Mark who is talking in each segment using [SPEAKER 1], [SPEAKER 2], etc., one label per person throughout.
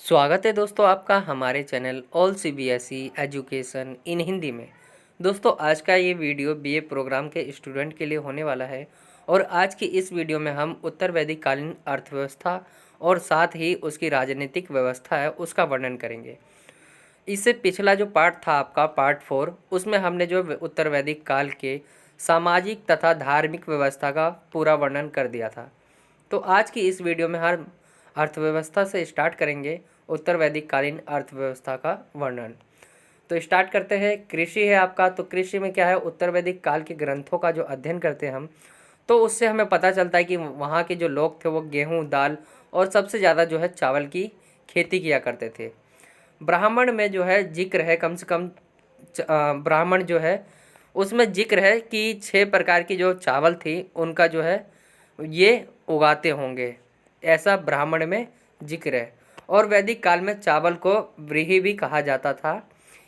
[SPEAKER 1] स्वागत है दोस्तों आपका हमारे channel all CBSE education in Hindi में। दोस्तों आज का ये वीडियो बीए प्रोग्राम के स्टूडेंट के लिए होने वाला है और आज की इस वीडियो में हम उत्तर वैदिक कालीन अर्थव्यवस्था और साथ ही उसकी राजनीतिक व्यवस्था है उसका वर्णन करेंगे। इससे पिछला जो पार्ट था आपका पार्ट 4, उसमें हमने जो उत्तर वैदिक काल के सामाजिक तथा धार्मिक व्यवस्था का पूरा वर्णन कर दिया था। तो आज की इस वीडियो में हम अर्थव्यवस्था से स्टार्ट करेंगे, उत्तर वैदिक कालीन अर्थव्यवस्था का वर्णन। तो स्टार्ट करते हैं। कृषि है आपका, तो कृषि में क्या है, उत्तर वैदिक काल के ग्रंथों का जो अध्ययन करते हैं हम, तो उससे हमें पता चलता है कि वहाँ के जो लोग थे वो गेहूँ, दाल और सबसे ज़्यादा जो है चावल की खेती किया करते थे। ब्राह्मण में जो है जिक्र है, कम से कम ब्राह्मण जो है उसमें जिक्र है कि 6 प्रकार की जो चावल थी उनका जो है ये उगाते होंगे, ऐसा ब्राह्मण में जिक्र है। और वैदिक काल में चावल को व्रीहि भी कहा जाता था।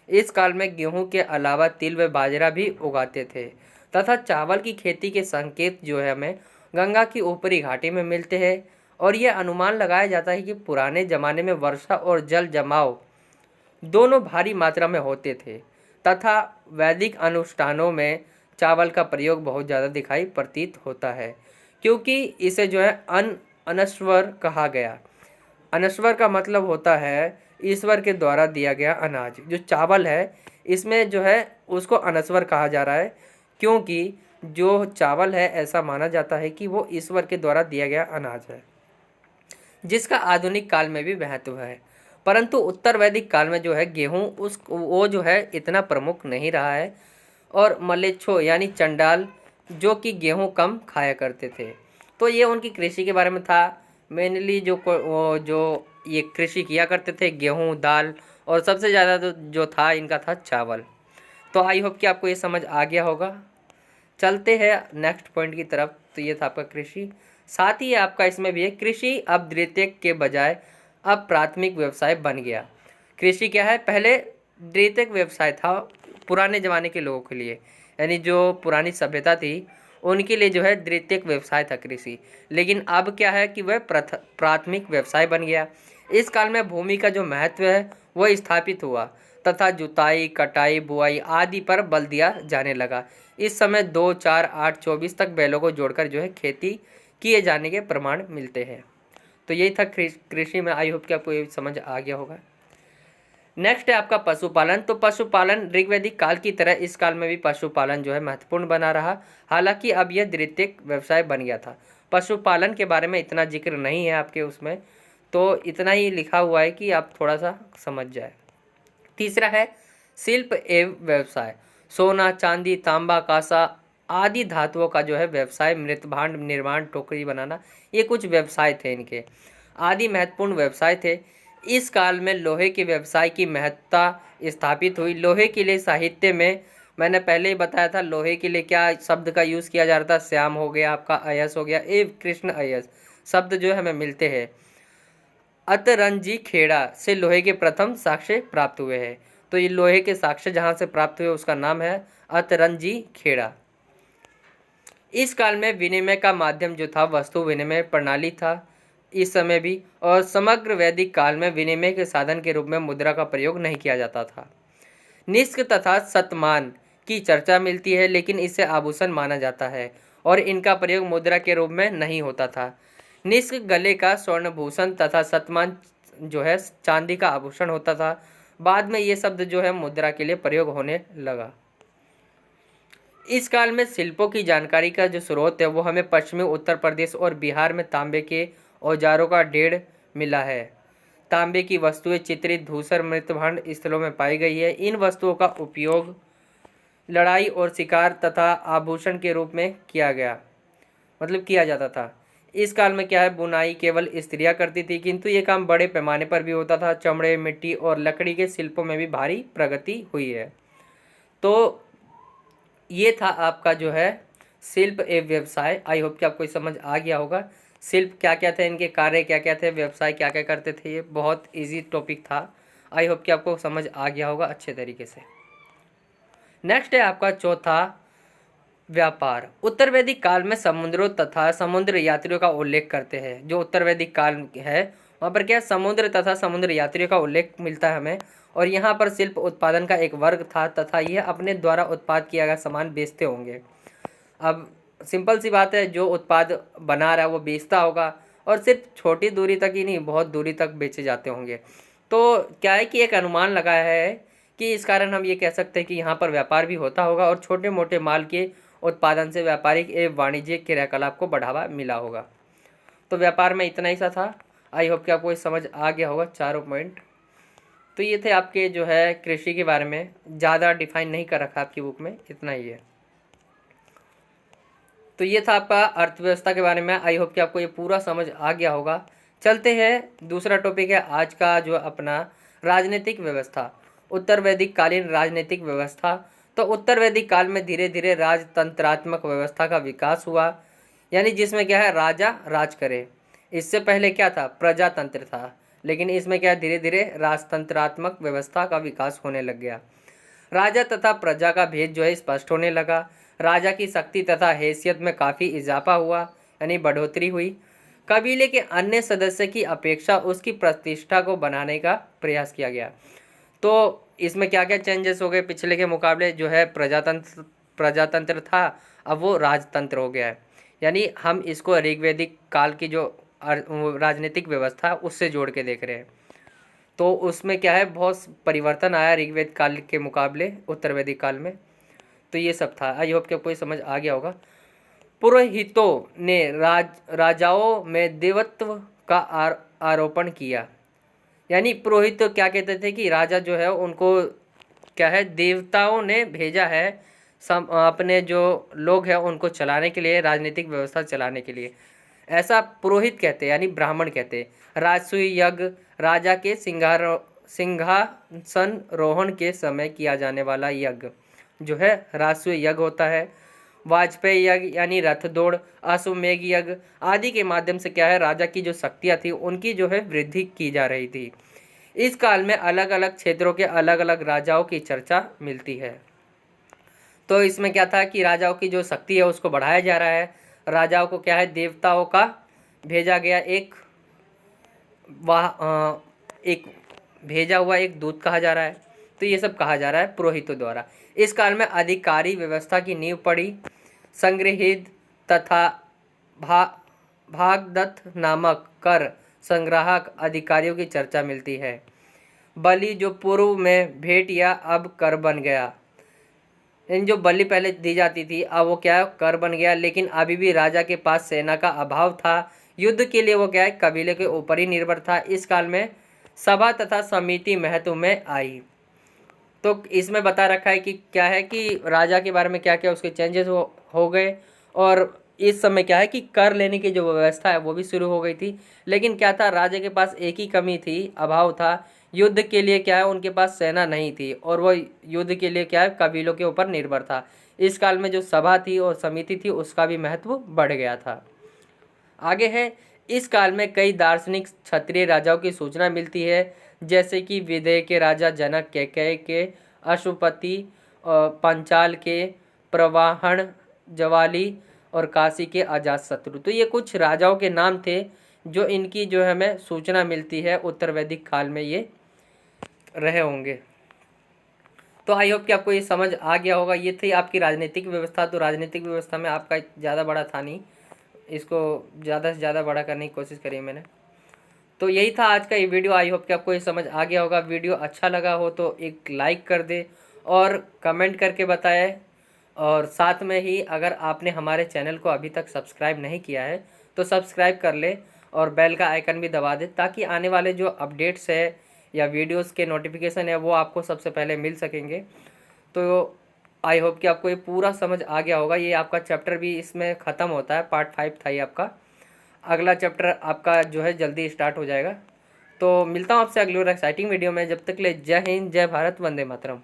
[SPEAKER 1] इस काल में गेहूं के अलावा तिल व बाजरा भी उगाते थे तथा चावल की खेती के संकेत जो है हमें गंगा की ऊपरी घाटी में मिलते हैं। और यह अनुमान लगाया जाता है कि पुराने ज़माने में वर्षा और जल जमाव दोनों भारी मात्रा में होते थे तथा वैदिक अनुष्ठानों में चावल का प्रयोग बहुत ज़्यादा दिखाई प्रतीत होता है, क्योंकि इसे जो है अनश्वर कहा गया। अनश्वर का मतलब होता है ईश्वर के द्वारा दिया गया अनाज। जो चावल है इसमें जो है उसको अनश्वर कहा जा रहा है, क्योंकि जो चावल है ऐसा माना जाता है कि वो ईश्वर के द्वारा दिया गया अनाज है, जिसका आधुनिक काल में भी महत्व है। परंतु उत्तर वैदिक काल में जो है गेहूँ वो जो है इतना प्रमुख नहीं रहा है। और मलेच्छो यानी चंडाल जो कि गेहूँ कम खाया करते थे। तो ये उनकी कृषि के बारे में था। मेनली वो जो ये कृषि किया करते थे गेहूँ, दाल और सबसे ज़्यादा जो था इनका था चावल। तो आई होप कि आपको ये समझ आ गया होगा। चलते हैं नेक्स्ट पॉइंट की तरफ। तो ये था आपका कृषि। साथ ही आपका इसमें भी है कृषि अब द्वितीयक के बजाय अब प्राथमिक व्यवसाय बन गया। कृषि क्या है, पहले द्वितीयक व्यवसाय था पुराने ज़माने के लोगों के लिए, यानी जो पुरानी सभ्यता थी उनके लिए जो है द्वितीयक व्यवसाय था कृषि। लेकिन अब क्या है कि वह प्राथमिक व्यवसाय बन गया। इस काल में भूमि का जो महत्व है वह स्थापित हुआ तथा जुताई, कटाई, बुआई आदि पर बल दिया जाने लगा। इस समय 2, 4, 8, 24 तक बैलों को जोड़कर जो है खेती किए जाने के प्रमाण मिलते हैं। तो यही था कृषि में। आई होप कि आपको ये समझ आ गया होगा। नेक्स्ट है आपका पशुपालन। तो पशुपालन ऋग्वैदिक काल की तरह इस काल में भी पशुपालन जो है महत्वपूर्ण बना रहा। हालांकि अब यह द्वितीयक व्यवसाय बन गया था। पशुपालन के बारे में इतना जिक्र नहीं है आपके उसमें, तो इतना ही लिखा हुआ है कि आप थोड़ा सा समझ जाए। तीसरा है शिल्प एवं व्यवसाय। सोना, चांदी, तांबा, कांसा आदि धातुओं का जो है व्यवसाय, मृत भांड निर्माण, टोकरी बनाना, ये कुछ व्यवसाय थे इनके, आदि महत्वपूर्ण व्यवसाय थे। इस काल में लोहे के व्यवसाय की महत्ता स्थापित हुई। लोहे के लिए साहित्य में मैंने पहले ही बताया था लोहे के लिए क्या शब्द का यूज़ किया जा रहा था। श्याम हो गया आपका, अयस हो गया, एवं कृष्ण अयस शब्द जो है हमें मिलते हैं। अतरंजी खेड़ा से लोहे के प्रथम साक्ष्य प्राप्त हुए हैं। तो ये लोहे के साक्ष्य जहाँ से प्राप्त हुए उसका नाम है अतरंजी खेड़ा। इस काल में विनिमय का माध्यम जो था वस्तु विनिमय प्रणाली था इस समय भी। और समग्र वैदिक काल में विनिमय के साधन के रूप में मुद्रा का प्रयोग नहीं किया जाता था। निष्क तथा शतमान की चर्चा मिलती है, लेकिन इसे आभूषण माना जाता है और इनका प्रयोग मुद्रा के रूप में नहीं होता था। निष्क गले का स्वर्णभूषण तथा शतमान जो है चांदी का आभूषण होता था। बाद में ये शब्द जो है मुद्रा के लिए प्रयोग होने लगा। इस काल में शिल्पों की जानकारी का जो स्रोत है वो हमें पश्चिमी उत्तर प्रदेश और बिहार में तांबे के औजारों का ढेर मिला है। तांबे की वस्तुएं चित्रित धूसर मृतभांड स्थलों में पाई गई है। इन वस्तुओं का उपयोग लड़ाई और शिकार तथा आभूषण के रूप में किया जाता था। इस काल में क्या है, बुनाई केवल स्त्रियां करती थी, किंतु ये काम बड़े पैमाने पर भी होता था। चमड़े, मिट्टी और लकड़ी के शिल्पों में भी भारी प्रगति हुई है। तो ये था आपका जो है शिल्प एवं व्यवसाय। आई होप कि आपको ये समझ आ गया होगा। शिल्प क्या क्या थे, इनके कार्य क्या क्या थे, व्यवसाय क्या क्या करते थे। ये बहुत इजी टॉपिक था। आई होप कि आपको समझ आ गया होगा अच्छे तरीके से। नेक्स्ट है आपका चौथा व्यापार। उत्तर वैदिक काल में समुद्रों तथा समुद्र यात्रियों का उल्लेख करते हैं। जो उत्तर वैदिक काल है वहाँ पर क्या समुद्र तथा समुद्र यात्रियों का उल्लेख मिलता है हमें। और यहाँ पर शिल्प उत्पादन का एक वर्ग था तथा यह अपने द्वारा उत्पाद किया गया सामान बेचते होंगे। अब सिंपल सी बात है, जो उत्पाद बना रहा है वो बेचता होगा और सिर्फ छोटी दूरी तक ही नहीं, बहुत दूरी तक बेचे जाते होंगे। तो क्या है कि एक अनुमान लगाया है कि इस कारण हम ये कह सकते हैं कि यहाँ पर व्यापार भी होता होगा और छोटे मोटे माल के उत्पादन से व्यापारिक एवं वाणिज्यिक क्रियाकलाप को बढ़ावा मिला होगा। तो व्यापार में इतना ही सा था। आई होप कि आपको ये समझ आ गया होगा चारों पॉइंट। तो ये थे आपके जो है कृषि के बारे में, ज़्यादा डिफाइन नहीं कर रखा आपकी बुक में, इतना ही है। तो ये था आपका अर्थव्यवस्था के बारे में। आई होप कि आपको ये पूरा समझ आ गया होगा। चलते हैं, दूसरा टॉपिक है आज का जो अपना राजनीतिक व्यवस्था, उत्तर वैदिक कालीन राजनीतिक व्यवस्था। तो उत्तर वैदिक काल में धीरे धीरे राजतंत्रात्मक व्यवस्था का विकास हुआ, यानी जिसमें क्या है राजा राज करे। इससे पहले क्या था, प्रजातंत्र था, लेकिन इसमें क्या धीरे धीरे राजतंत्रात्मक व्यवस्था का विकास होने लग गया। राजा तथा प्रजा का भेद जो है स्पष्ट होने लगा। राजा की शक्ति तथा हैसियत में काफ़ी इजाफा हुआ, यानी बढ़ोतरी हुई। कबीले के अन्य सदस्य की अपेक्षा उसकी प्रतिष्ठा को बनाने का प्रयास किया गया। तो इसमें क्या क्या चेंजेस हो गए, पिछले के मुकाबले जो है प्रजातंत्र था, अब वो राजतंत्र हो गया है। यानी हम इसको ऋग्वैदिक काल की जो राजनीतिक व्यवस्था उससे जोड़ के देख रहे हैं। तो उसमें क्या है बहुत परिवर्तन आया ऋग्वेद काल के मुकाबले उत्तर वैदिक काल में। तो ये सब था। आई होप कि आपको ये समझ आ गया होगा। पुरोहितों ने राजाओं में देवत्व का आरोपण किया। यानी पुरोहित तो क्या कहते थे कि राजा जो है उनको क्या है देवताओं ने भेजा है अपने जो लोग हैं उनको चलाने के लिए, राजनीतिक व्यवस्था चलाने के लिए। ऐसा पुरोहित कहते हैं, यानी ब्राह्मण कहते हैं। राजसूय यज्ञ राजा के सिंहासन रोहण के समय किया जाने वाला यज्ञ जो है राजसूय यज्ञ होता है। वाजपेयी यज्ञ यानी रथ दौड़, अश्वमेघ यज्ञ आदि के माध्यम से क्या है राजा की जो शक्तियाँ थी उनकी जो है वृद्धि की जा रही थी। इस काल में अलग अलग क्षेत्रों के अलग अलग राजाओं की चर्चा मिलती है। तो इसमें क्या था कि राजाओं की जो शक्ति है उसको बढ़ाया जा रहा है। राजाओं को क्या है देवताओं का भेजा गया एक भेजा हुआ एक दूत कहा जा रहा है। तो ये सब कहा जा रहा है पुरोहितों द्वारा। इस काल में अधिकारी व्यवस्था की नींव पड़ी। संग्रहित तथा भागदत्त नामक कर संग्राहक अधिकारियों की चर्चा मिलती है। बलि जो पूर्व में भेंट या अब कर बन गया, इन जो बलि पहले दी जाती थी अब वो क्या है कर बन गया। लेकिन अभी भी राजा के पास सेना का अभाव था। युद्ध के लिए वो क्या है कबीले के ऊपर ही निर्भर था। इस काल में सभा तथा समिति महत्व में आई। तो इसमें बता रखा है कि क्या है कि राजा के बारे में क्या क्या उसके चेंजेस हो गए। और इस समय क्या है कि कर लेने की जो व्यवस्था है वो भी शुरू हो गई थी। लेकिन क्या था राजा के पास एक ही कमी थी, अभाव था। युद्ध के लिए क्या है उनके पास सेना नहीं थी और वो युद्ध के लिए क्या है कबीलों के ऊपर निर्भर था। इस काल में जो सभा थी और समिति थी उसका भी महत्व बढ़ गया था। आगे है, इस काल में कई दार्शनिक क्षत्रिय राजाओं की सूचना मिलती है, जैसे कि विदेह के राजा जनक, कैकेय के अश्वपति, पंचाल के प्रवाहण, जवाली और काशी के अजातशत्रु। तो ये कुछ राजाओं के नाम थे जो इनकी जो हमें सूचना मिलती है उत्तर वैदिक काल में ये रहे होंगे। तो आई होप कि आपको ये समझ आ गया होगा। ये थी आपकी राजनीतिक व्यवस्था। तो राजनीतिक व्यवस्था में आपका ज़्यादा बड़ा था नहीं, इसको ज़्यादा से ज़्यादा बड़ा करने की कोशिश करी मैंने। तो यही था आज का ये वीडियो। आई होप कि आपको ये समझ आ गया होगा। वीडियो अच्छा लगा हो तो एक लाइक कर दे और कमेंट करके बताएं। और साथ में ही अगर आपने हमारे चैनल को अभी तक सब्सक्राइब नहीं किया है तो सब्सक्राइब कर ले और बेल का आइकन भी दबा दे, ताकि आने वाले जो अपडेट्स है या वीडियोस के नोटिफिकेशन है वो आपको सबसे पहले मिल सकेंगे। तो आई होप कि आपको ये पूरा समझ आ गया होगा। ये आपका चैप्टर भी इसमें ख़त्म होता है, पार्ट 5 था ये आपका। अगला चैप्टर आपका जो है जल्दी स्टार्ट हो जाएगा। तो मिलता हूँ आपसे अगली और एक्साइटिंग वीडियो में। जब तक ले जय हिंद, जय भारत, वंदे मातरम।